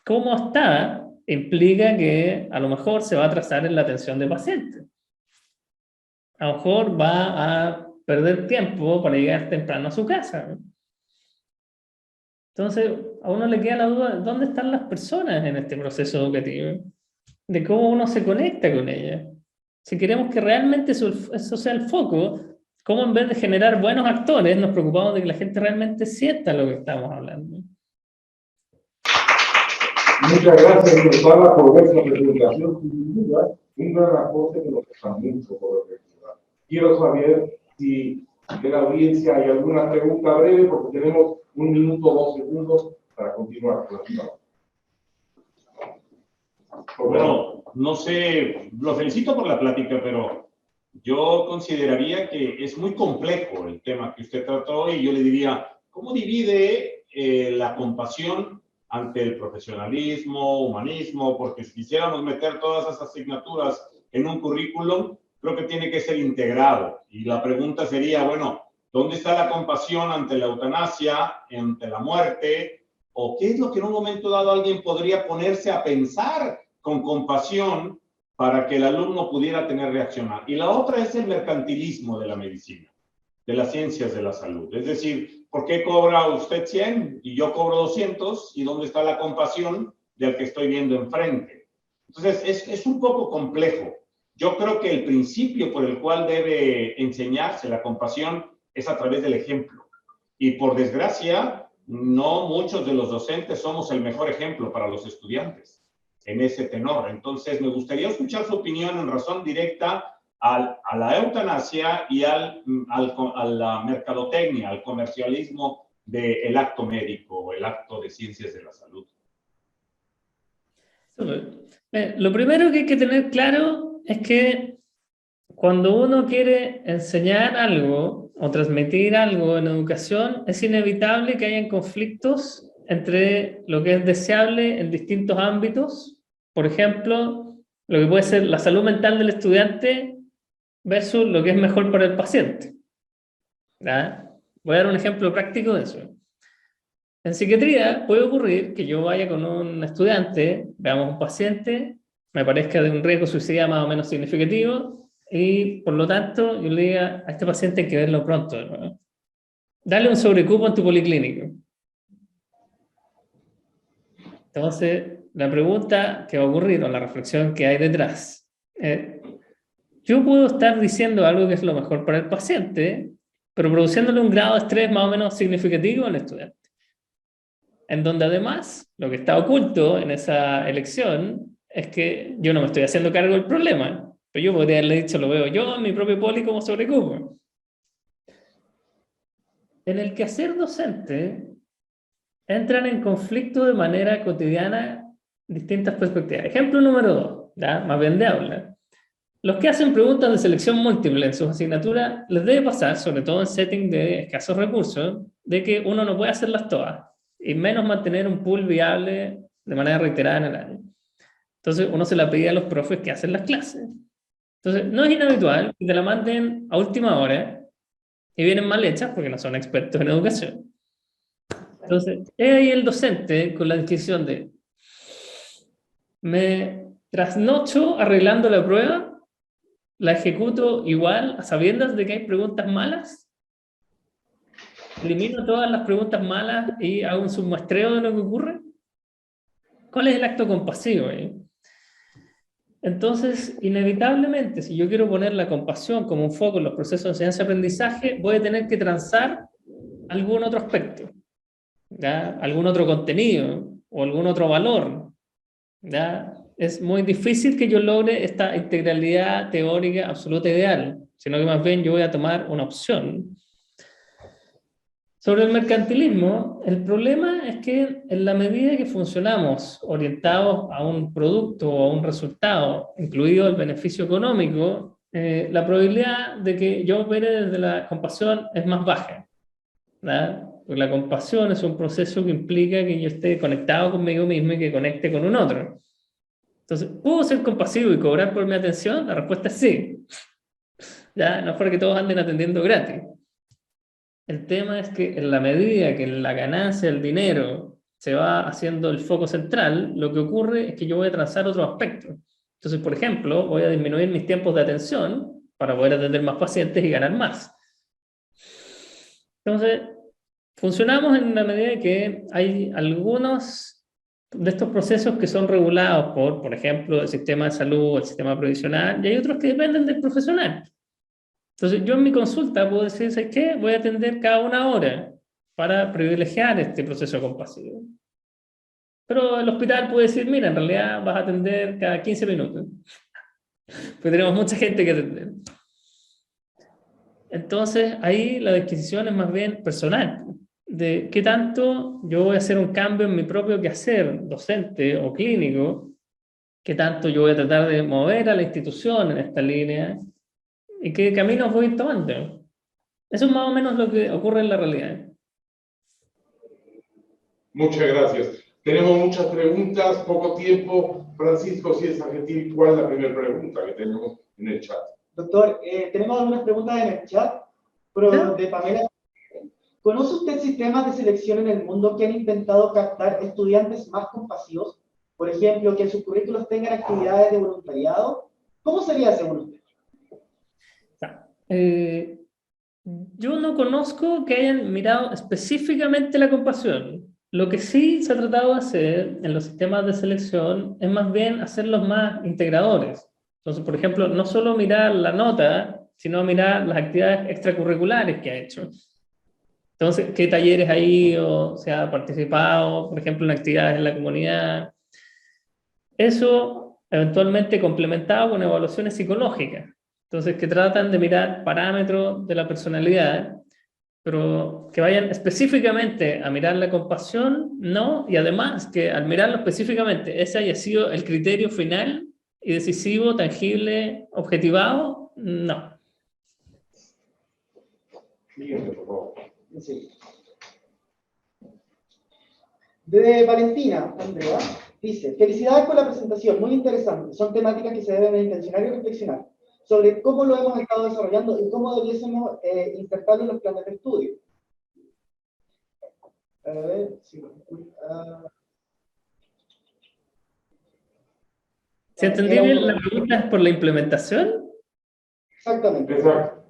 cómo está, implica que a lo mejor se va a atrasar en la atención de pacientes. A lo mejor va a perder tiempo para llegar temprano a su casa. ¿No? Entonces, a uno le queda la duda de dónde están las personas en este proceso educativo, de cómo uno se conecta con ellas. Si queremos que realmente eso sea el foco, cómo en vez de generar buenos actores, nos preocupamos de que la gente realmente sienta lo que estamos hablando. Muchas gracias, Gonzalo, por esa presentación. Sin duda, un gran aporte que nos está mucho por recordar. Quiero saber si de la audiencia hay alguna pregunta breve, porque tenemos 1 minuto, 2 segundos para continuar con la charla. Bueno, no sé, lo felicito por la plática, pero yo consideraría que es muy complejo el tema que usted trató y yo le diría, ¿cómo divide la compasión ante el profesionalismo, humanismo? Porque si quisiéramos meter todas esas asignaturas en un currículum, creo que tiene que ser integrado. Y la pregunta sería, bueno, ¿dónde está la compasión ante la eutanasia, ante la muerte? ¿O qué es lo que en un momento dado alguien podría ponerse a pensar con compasión para que el alumno pudiera tener reaccionar? Y la otra es el mercantilismo de la medicina, de las ciencias de la salud. Es decir, ¿por qué cobra usted 100 y yo cobro 200? ¿Y dónde está la compasión del que estoy viendo enfrente? Entonces, es un poco complejo. Yo creo que el principio por el cual debe enseñarse la compasión es a través del ejemplo. Y por desgracia, no muchos de los docentes somos el mejor ejemplo para los estudiantes en ese tenor. Entonces, me gustaría escuchar su opinión en razón directa a la eutanasia y a la mercadotecnia, al comercialismo del acto médico, el acto de ciencias de la salud. Lo primero que hay que tener claro es que cuando uno quiere enseñar algo o transmitir algo en educación, es inevitable que hayan conflictos entre lo que es deseable en distintos ámbitos. Por ejemplo, lo que puede ser la salud mental del estudiante versus lo que es mejor para el paciente. ¿Ya? Voy a dar un ejemplo práctico de eso. En psiquiatría puede ocurrir que yo vaya con un estudiante, veamos un paciente, me parezca de un riesgo suicida más o menos significativo, y por lo tanto yo le diga a este paciente hay que verlo pronto, ¿no? Dale un sobrecupo en tu policlínico. Entonces, la pregunta que va a ocurrir o la reflexión que hay detrás, yo puedo estar diciendo algo que es lo mejor para el paciente, pero produciéndole un grado de estrés más o menos significativo al estudiante. En donde además, lo que está oculto en esa elección es que yo no me estoy haciendo cargo del problema, pero yo podría haberle dicho, lo veo yo en mi propio poli como sobrecupo. En el quehacer docente entran en conflicto de manera cotidiana distintas perspectivas. Ejemplo número 2, ¿ya? Más bien de aula. Los que hacen preguntas de selección múltiple en sus asignaturas, les debe pasar, sobre todo en setting de escasos recursos, de que uno no puede hacerlas todas, y menos mantener un pool viable de manera reiterada en el año. Entonces uno se la pide a los profes que hacen las clases. Entonces no es inhabitual que te la manden a última hora y vienen mal hechas porque no son expertos en educación. Entonces, es ahí el docente con la decisión de me trasnocho arreglando la prueba, la ejecuto igual a sabiendas de que hay preguntas malas, elimino todas las preguntas malas y hago un submuestreo de lo que ocurre. ¿Cuál es el acto compasivo? Entonces, inevitablemente, si yo quiero poner la compasión como un foco en los procesos de enseñanza-aprendizaje, voy a tener que transar algún otro aspecto, ¿ya? Algún otro contenido o algún otro valor. ¿Ya? Es muy difícil que yo logre esta integralidad teórica absoluta ideal, sino que más bien yo voy a tomar una opción. Sobre el mercantilismo, el problema es que en la medida que funcionamos orientados a un producto o a un resultado, incluido el beneficio económico, la probabilidad de que yo opere desde la compasión es más baja. ¿verdad? Porque la compasión es un proceso que implica que yo esté conectado conmigo mismo y que conecte con un otro. Entonces, ¿puedo ser compasivo y cobrar por mi atención? La respuesta es sí. Ya, no es para que todos anden atendiendo gratis. El tema es que en la medida que la ganancia, el dinero, se va haciendo el foco central, lo que ocurre es que yo voy a trazar otros aspectos. Entonces, por ejemplo, voy a disminuir mis tiempos de atención para poder atender más pacientes y ganar más. Entonces, funcionamos en la medida que hay algunos de estos procesos que son regulados por ejemplo, el sistema de salud, el sistema previsional, y hay otros que dependen del profesional. Entonces, yo en mi consulta puedo decir, ¿sabes qué? Voy a atender cada 1 hora para privilegiar este proceso compasivo. Pero el hospital puede decir, mira, en realidad vas a atender cada 15 minutos. Porque tenemos mucha gente que atender. Entonces, ahí la disquisición es más bien personal, de qué tanto yo voy a hacer un cambio en mi propio quehacer docente o clínico, qué tanto yo voy a tratar de mover a la institución en esta línea y qué caminos voy a ir tomando. Eso es más o menos lo que ocurre en la realidad. Muchas gracias. Tenemos muchas preguntas, poco tiempo. Francisco, si es gentil, ¿cuál es la primera pregunta que tenemos en el chat? Doctor, tenemos algunas preguntas en el chat, pero de Pamela. ¿Conoce usted sistemas de selección en el mundo que han intentado captar estudiantes más compasivos? Por ejemplo, que en sus currículos tengan actividades de voluntariado. ¿Cómo sería según usted? Yo no conozco que hayan mirado específicamente la compasión. Lo que sí se ha tratado de hacer en los sistemas de selección es más bien hacerlos más integradores. Entonces, por ejemplo, no solo mirar la nota, sino mirar las actividades extracurriculares que ha hecho. Entonces, qué talleres ha ido, se ha participado, por ejemplo, en actividades en la comunidad. Eso eventualmente complementado con evaluaciones psicológicas. Entonces, que tratan de mirar parámetros de la personalidad, pero que vayan específicamente a mirar la compasión, no, y además que al mirarlo específicamente, ese haya sido el criterio final y decisivo, tangible, objetivado, no. Siguiente, por favor. Sí. De Valentina, Andrea, dice, felicidades por la presentación, muy interesante. Son temáticas que se deben intencionar y reflexionar sobre cómo lo hemos estado desarrollando y cómo debiésemos insertarlo en los planes de estudio. A ver, sí, ¿Se entendí bien? ¿La pregunta es por la implementación? Exactamente. Exacto.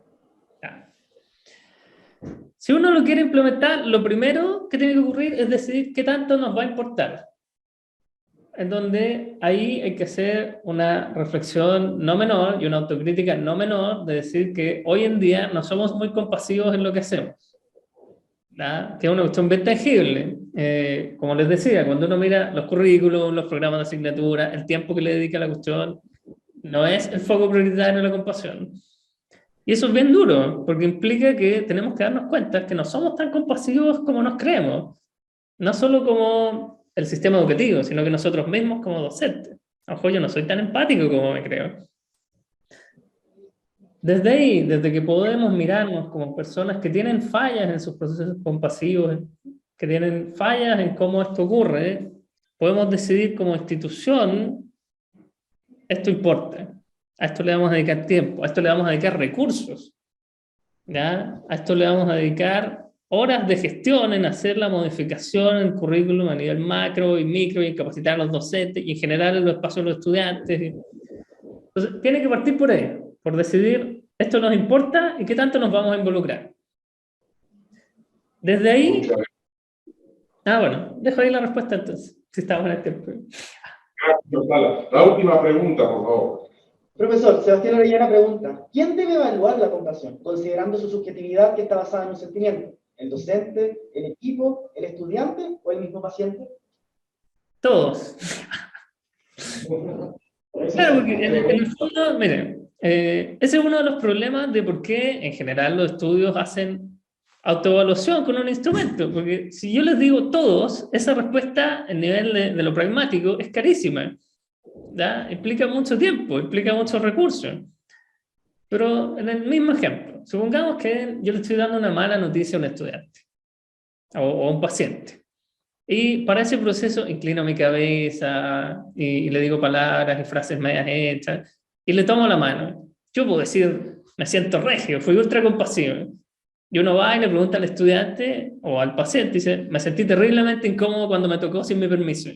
Si uno lo quiere implementar, lo primero que tiene que ocurrir es decidir qué tanto nos va a importar. En donde ahí hay que hacer una reflexión no menor y una autocrítica no menor de decir que hoy en día no somos muy compasivos en lo que hacemos. ¿Verdad? Que es una cuestión bien tangible. Como les decía, cuando uno mira los currículos, los programas de asignatura, el tiempo que le dedica a la cuestión, no es el foco prioritario de la compasión. Y eso es bien duro, porque implica que tenemos que darnos cuenta que no somos tan compasivos como nos creemos. No solo como el sistema educativo, sino que nosotros mismos como docentes. Ojo, yo no soy tan empático como me creo. Desde ahí, desde que podemos mirarnos como personas que tienen fallas en sus procesos compasivos, que tienen fallas en cómo esto ocurre, podemos decidir como institución, esto importa. A esto le vamos a dedicar tiempo, a esto le vamos a dedicar recursos, ¿ya? A esto le vamos a dedicar horas de gestión en hacer la modificación en el currículum a nivel macro y micro y en capacitar a los docentes y en general en los espacios de los estudiantes. Entonces, tiene que partir por ahí, por decidir esto nos importa y qué tanto nos vamos a involucrar. Desde ahí... bueno, dejo ahí la respuesta entonces, si estamos en el tiempo. Gracias, la última pregunta, por favor. Profesor, Sebastián Orellana pregunta, ¿quién debe evaluar la compasión, considerando su subjetividad que está basada en un sentimiento? ¿El docente, el equipo, el estudiante o el mismo paciente? Todos. Claro, porque en el fondo, miren, ese es uno de los problemas de por qué en general los estudios hacen autoevaluación con un instrumento, porque si yo les digo todos, esa respuesta en nivel de lo pragmático es carísima, ¿ya? Implica mucho tiempo, implica muchos recursos. Pero en el mismo ejemplo, supongamos que yo le estoy dando una mala noticia a un estudiante. o un paciente. Y para ese proceso inclino mi cabeza y le digo palabras y frases medias hechas y le tomo la mano. Yo puedo decir, me siento regio, fui ultra compasivo. Y uno va y le pregunta al estudiante o al paciente, dice, me sentí terriblemente incómodo cuando me tocó sin mi permiso.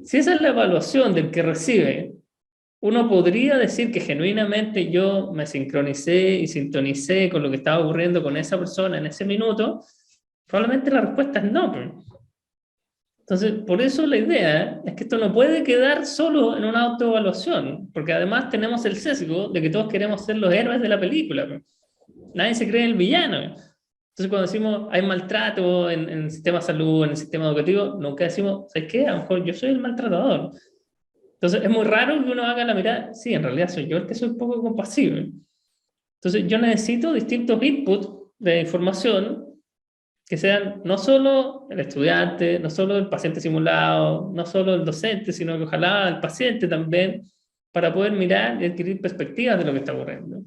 Si esa es la evaluación del que recibe, uno podría decir que genuinamente yo me sincronicé y sintonicé con lo que estaba ocurriendo con esa persona en ese minuto. Probablemente la respuesta es no. Entonces, por eso la idea es que esto no puede quedar solo en una autoevaluación, porque además tenemos el sesgo de que todos queremos ser los héroes de la película. Nadie se cree el villano. Entonces, cuando decimos hay maltrato en el sistema de salud, en el sistema educativo, nunca decimos, ¿sabes qué? A lo mejor yo soy el maltratador. Entonces, es muy raro que uno haga la mirada, sí, en realidad soy yo el que soy poco compasivo. Entonces, yo necesito distintos inputs de información que sean no solo el estudiante, no solo el paciente simulado, no solo el docente, sino que ojalá el paciente también, para poder mirar y adquirir perspectivas de lo que está ocurriendo.